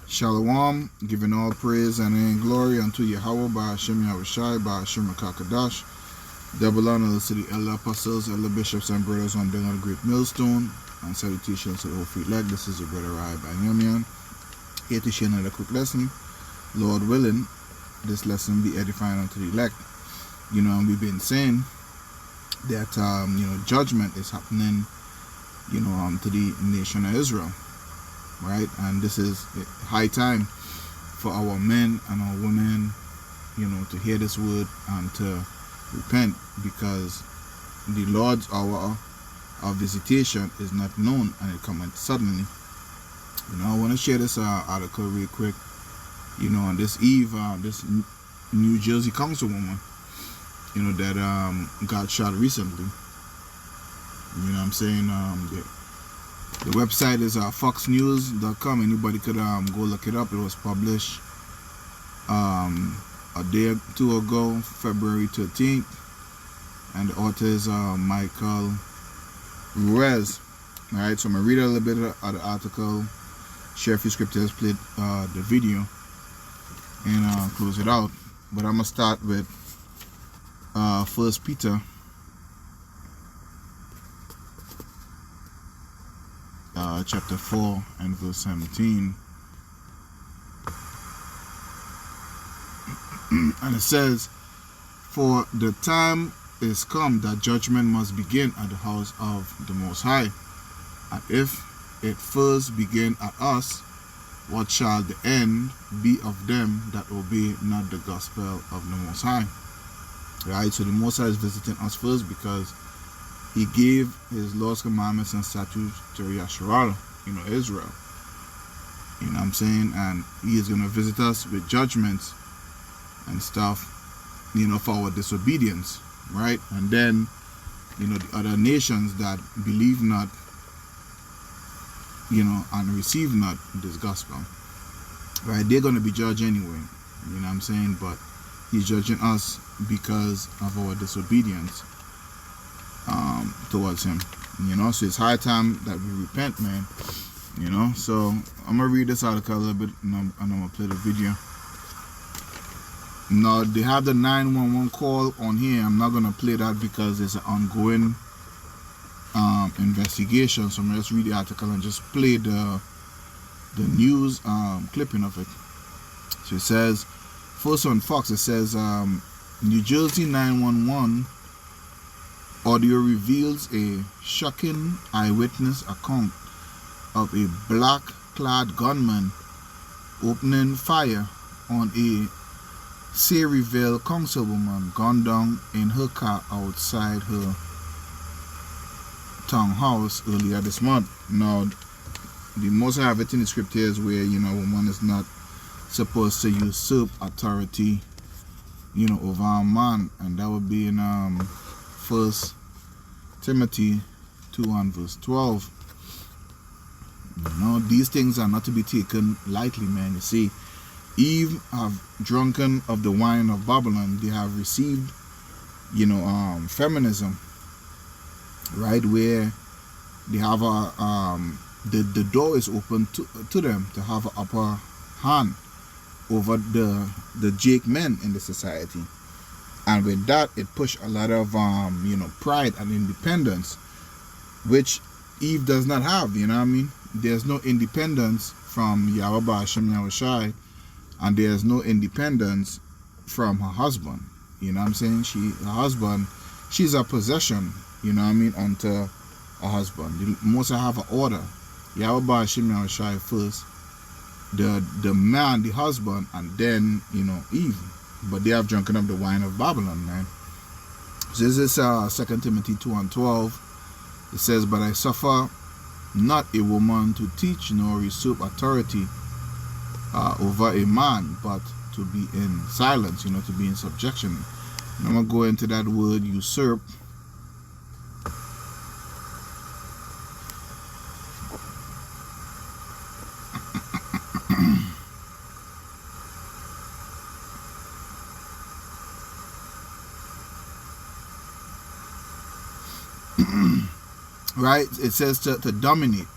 Shalom, giving all praise and glory unto Yahweh by Hashem Yahushai, by Hashem Kakadash. Double honor to the elder apostles, elder bishops, and brothers on the great millstone. And salutations to the whole free leg. This is your brother Rai by Yamian. Here to share another quick lesson. Lord willing, this lesson be edifying unto the elect. And we've been saying that, judgment is happening, to the nation of Israel. Right, and this is high time for our men and our women, to hear this word and to repent, because the Lord's hour of visitation is not known and it comes suddenly. I want to share this article real quick. On this eve, this New Jersey councilwoman, that got shot recently. I'm saying, the website is foxnews.com. Anybody could go look it up. It was published a day or two ago, February 13th. And the author is Michael Ruiz. Alright, so I'm going to read a little bit of the article, share a few scriptures, play the video, and close it out. But I'm going to start with 1 Peter chapter 4 and verse 17. And it says, "For the time is come that judgment must begin at the house of the Most High. And if it first begin at us, what shall the end be of them that obey not the gospel of the Most High?" Right, so the Most High is visiting us first because He gave His laws, commandments, and statutes to Yasharala, Israel. What I'm saying? And He is going to visit us with judgments and stuff, for our disobedience, right? And then, the other nations that believe not, and receive not this gospel, right? They're going to be judged anyway, what I'm saying? But He's judging us because of our disobedience towards Him, so it's high time that we repent, man. So I'm gonna read this article a little bit, and I'm gonna play the video. Now they have the 911 call on here. I'm not gonna play that because it's an ongoing investigation. So I'm gonna just read the article and just play the news clipping of it. So it says, first on Fox, it says, New Jersey 911 audio reveals a shocking eyewitness account of a black-clad gunman opening fire on a Sayreville councilwoman gunned down in her car outside her townhouse earlier this month. Now, the most I have it in the script here is where, one is not supposed to usurp authority, over a man, and that would be in 1 Timothy 2 and verse 12. These things are not to be taken lightly, man. You see, Eve have drunken of the wine of Babylon. They have received, feminism, right? Where they have the door is open to them to have an upper hand over the Jake men in the society. And with that, it pushed a lot of pride and independence, which Eve does not have. There's no independence from Yahweh Hashem Yahushai, and there's no independence from her husband. Her husband, she's a possession, unto her husband. The Most I have an order. Yahweh Hashem Yahushai first, the man, the husband, and then, Eve. But they have drunken up the wine of Babylon, man. So this is 2 Timothy 2 and 12. It says, "But I suffer not a woman to teach nor usurp authority over a man, but to be in silence," to be in subjection. And I'm going to go into that word usurp. Right? It says to dominate.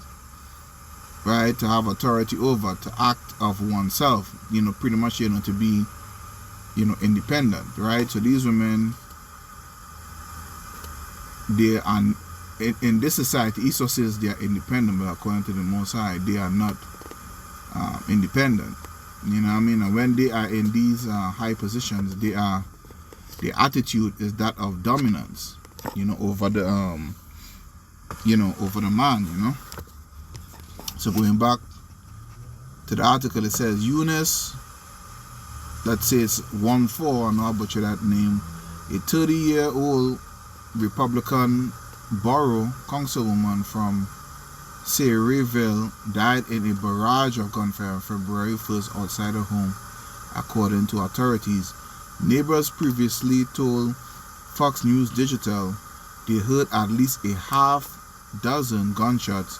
right, to have authority over, to act of oneself, pretty much, to be, independent, right? So these women, they are, in this society, Esau says they are independent, but according to the Most High, they are not independent. You know what I mean? And when they are in these high positions, their attitude is that of dominance, over the over the man, So going back to the article, it says Eunice, let's say it's 1-4, I know I butchered that name, a 30-year-old Republican borough councilwoman from Sayreville died in a barrage of gunfire on February 1st outside her home, according to authorities. Neighbors previously told Fox News Digital they heard at least a half dozen gunshots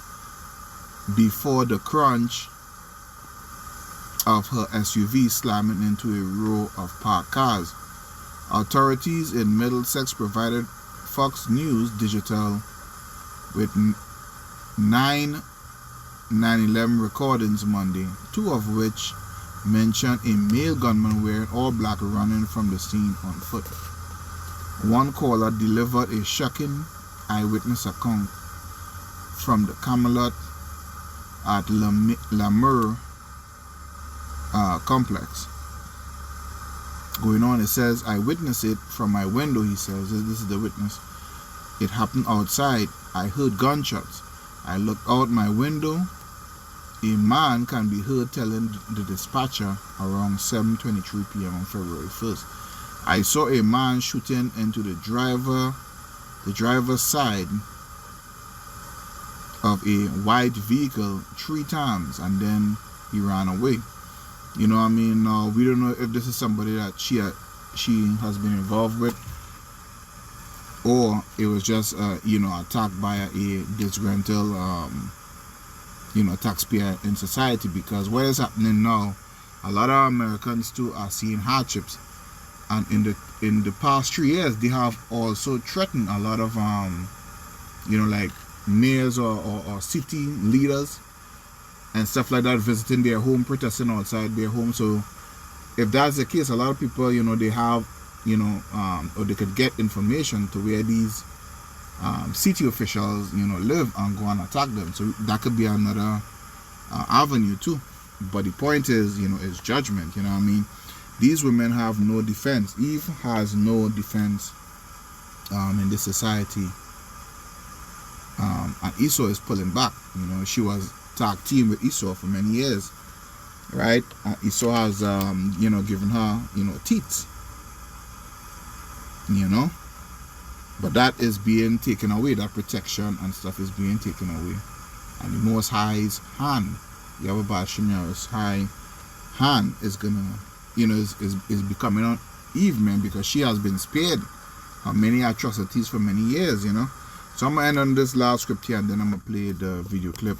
before the crunch of her SUV slamming into a row of parked cars. Authorities in Middlesex provided Fox News Digital with 9 9/11 recordings Monday, 2 of which mentioned a male gunman wearing all black running from the scene on foot. One caller delivered a shocking eyewitness account from the Camelot at Lamur complex. Going on, it says, I witnessed it from my window, he says. This is the witness. It happened outside. I heard gunshots. I looked out my window. A man can be heard telling the dispatcher around 7:23 p.m. on February 1st. I saw a man shooting into the driver's side of a white vehicle 3 times, and then he ran away. You know what I mean? We don't know if this is somebody that she has been involved with, or it was just attacked by a disgruntled taxpayer in society. Because what is happening now, a lot of Americans too are seeing hardships, and in the past 3 years they have also threatened a lot of like mayors or city leaders and stuff like that, visiting their home, protesting outside their home. So if that's the case, a lot of people, they have, or they could get information to where these city officials, live, and go and attack them. So that could be another avenue too. But the point is, is judgment. You know what I mean? These women have no defense. Eve has no defense in this society. And Esau is pulling back. She was tag team with Esau for many years, right? Esau has given her teeth, but that is being taken away. That protection and stuff is being taken away, and the Most High's hand, Yahweh Shemya's high hand, is gonna is becoming on Eve, man, because she has been spared of many atrocities for many years. So I'm gonna end on this last script here, and then I'm gonna play the video clip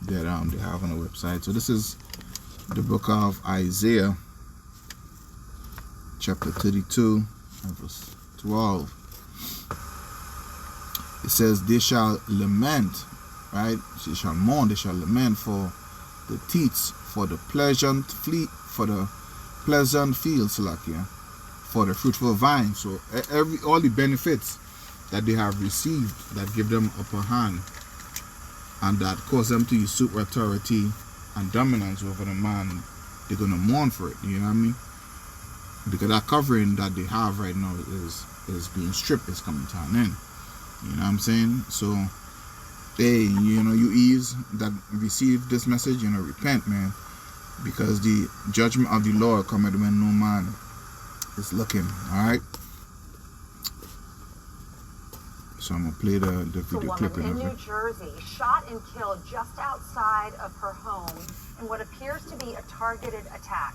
that they have on the website. So this is the book of Isaiah, chapter 32, verse 12. It says, they shall lament, right? They shall mourn, they shall lament for the teats, for the pleasant fields, for the fruitful vine. So all the benefits that they have received that give them upper hand, and that cause them to usurp authority and dominance over the man, they're going to mourn for it. You know what I mean? Because that covering that they have right now is being stripped, is coming to an end. You know what I'm saying? So, hey, you Eves that receive this message, repent, man. Because the judgment of the Lord cometh when no man is looking. Alright? So I'm going to play the video clip. A woman in New Jersey shot and killed just outside of her home in what appears to be a targeted attack.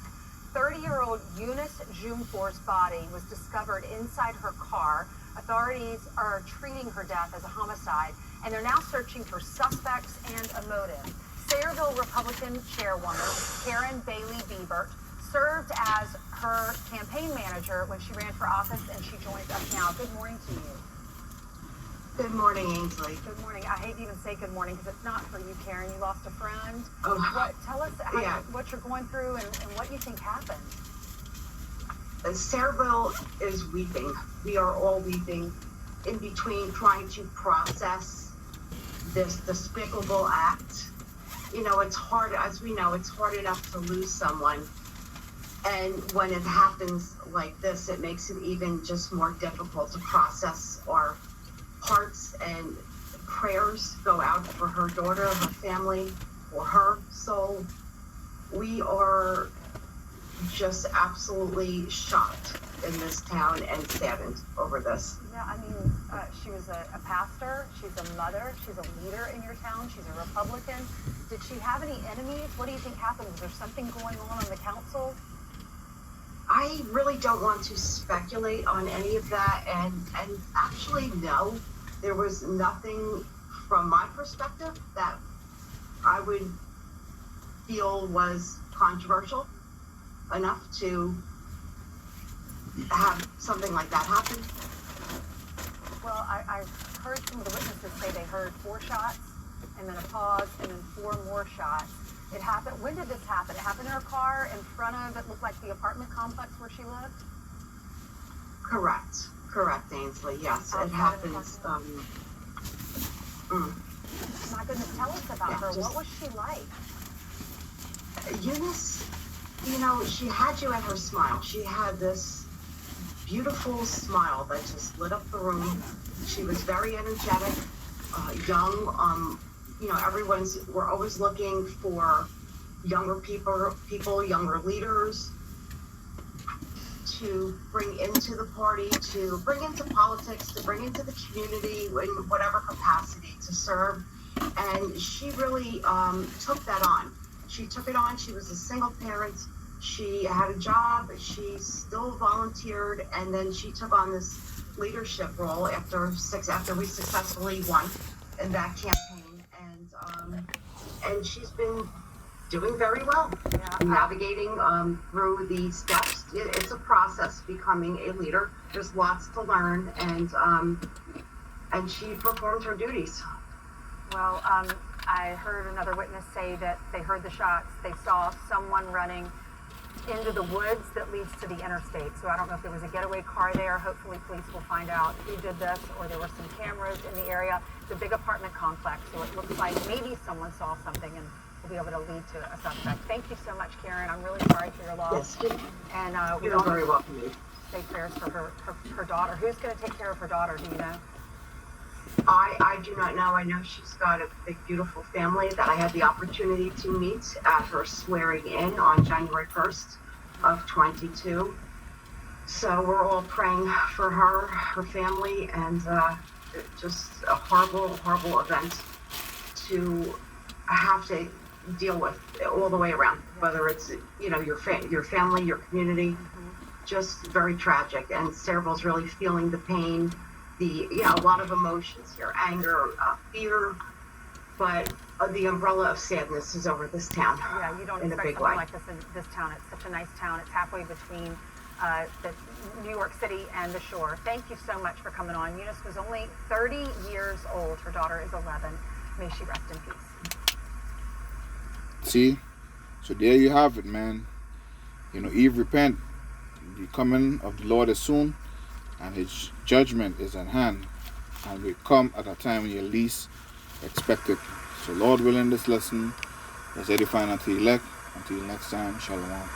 30-year-old Eunice Jumfor's body was discovered inside her car. Authorities are treating her death as a homicide, and they're now searching for suspects and a motive. Sayreville Republican chairwoman Karen Bailey Biebert served as her campaign manager when she ran for office, and she joins us now. Good morning to you. Good morning, Ainsley. Good morning. I hate to even say good morning because it's not for you, Karen. You lost a friend. Oh, Tell us what you're going through and what you think happened. Sarahville is weeping. We are all weeping in between trying to process this despicable act. You know, it's hard, as we know, it's hard enough to lose someone. And when it happens like this, it makes it even just more difficult to process. Our hearts and prayers go out for her daughter, her family, for her soul. We are just absolutely shocked in this town and saddened over this. Yeah, I mean, she was a pastor, she's a mother, she's a leader in your town, she's a Republican. Did she have any enemies? What do you think happened? Was there something going on the council? I really don't want to speculate on any of that, and actually, no, there was nothing from my perspective that I would feel was controversial enough to have something like that happen. Well, I heard some of the witnesses say they heard 4 shots and then a pause and then 4 more shots. It happened. When did this happen? It happened in her car in front of, it looked like the apartment complex where she lived? Correct, Ainsley. Yes, it happens. My goodness, tell us about her. What was she like? Eunice, you know, she had you at her smile. She had this beautiful smile that just lit up the room. She was very energetic, young. You know, we're always looking for younger people, younger leaders to bring into the party, to bring into politics, to bring into the community in whatever capacity to serve. And she really took that on. She took it on. She was a single parent. She had a job. She still volunteered, and then she took on this leadership role after we successfully won in that campaign. And she's been doing very well, navigating through the steps. It's a process becoming a leader. There's lots to learn, and she performed her duties. Well, I heard another witness say that they heard the shots. They saw someone running into the woods that leads to the interstate. So I don't know if there was a getaway car there. Hopefully police will find out who did this, or there were some cameras in the area. It's a big apartment complex, so it looks like maybe someone saw something and will be able to lead to a suspect. Thank you so much, Karen. I'm really sorry for your loss. Yes, and you're very welcome. Say prayers for her daughter. Who's going to take care of her daughter? Do you know? I do not know. I know she's got a big, beautiful family that I had the opportunity to meet at her swearing in on January 1st of 22. So we're all praying for her family, and just a horrible, horrible event to have to deal with all the way around, whether it's, you know, your family, your community, just very tragic. And Sarahville's really feeling the pain. A lot of emotions here, anger, fear, but the umbrella of sadness is over this town. Yeah, you don't expect something like this in this town. It's such a nice town. It's halfway between the New York City and the shore. Thank you so much for coming on. Eunice was only 30 years old. Her daughter is 11. May she rest in peace. See? So there you have it, man. You know, Eve, repent. The coming of the Lord is soon, and his judgment is at hand, and will come at a time when you least expect it. So Lord willing, this lesson is edifying unto the elect. Until next time, shalom.